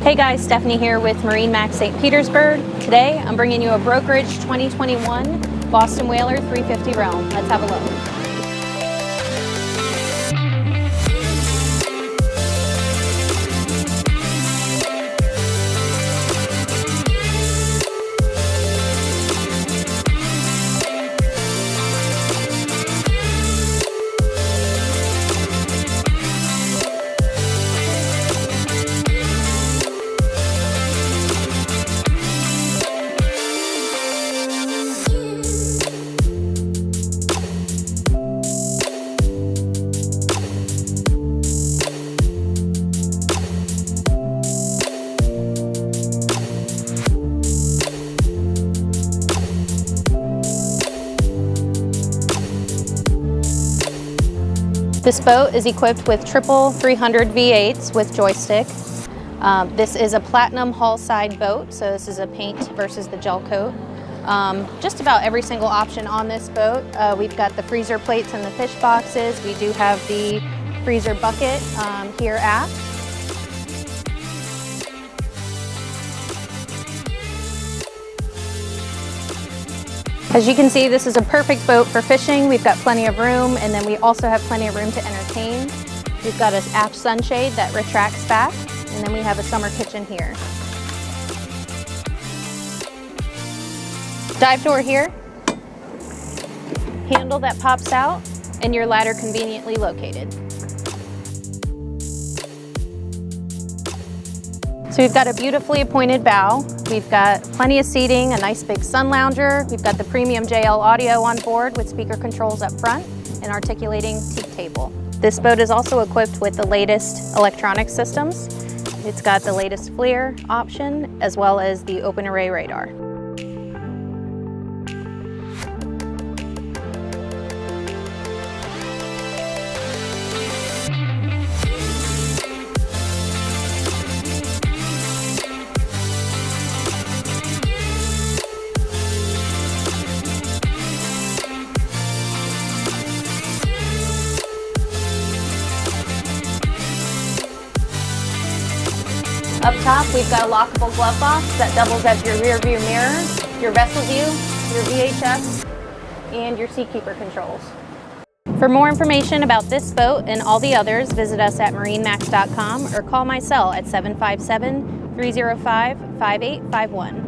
Hey guys, Stephanie here with MarineMax St. Petersburg. Today I'm bringing you a brokerage 2021 Boston Whaler 350 Realm. Let's have a look. This boat is equipped with triple 300 V8s with joystick. This is a platinum hull side boat, so this is a paint versus the gel coat. Just about every single option on this boat. We've got the freezer plates and the fish boxes. We do have the freezer bucket here aft. As you can see, this is a perfect boat for fishing. We've got plenty of room, and then we also have plenty of room to entertain. We've got an aft sunshade that retracts back, and then we have a summer kitchen here. Dive door here, handle that pops out, and your ladder conveniently located. So we've got a beautifully appointed bow. We've got plenty of seating, a nice big sun lounger. We've got the premium JL audio on board with speaker controls up front and articulating teak table. This boat is also equipped with the latest electronic systems. It's got the latest FLIR option as well as the open array radar. Up top, we've got a lockable glove box that doubles as your rear view mirror, your vessel view, your VHF, and your seakeeper controls. For more information about this boat and all the others, visit us at marinemax.com or call my cell at 757-305-5851.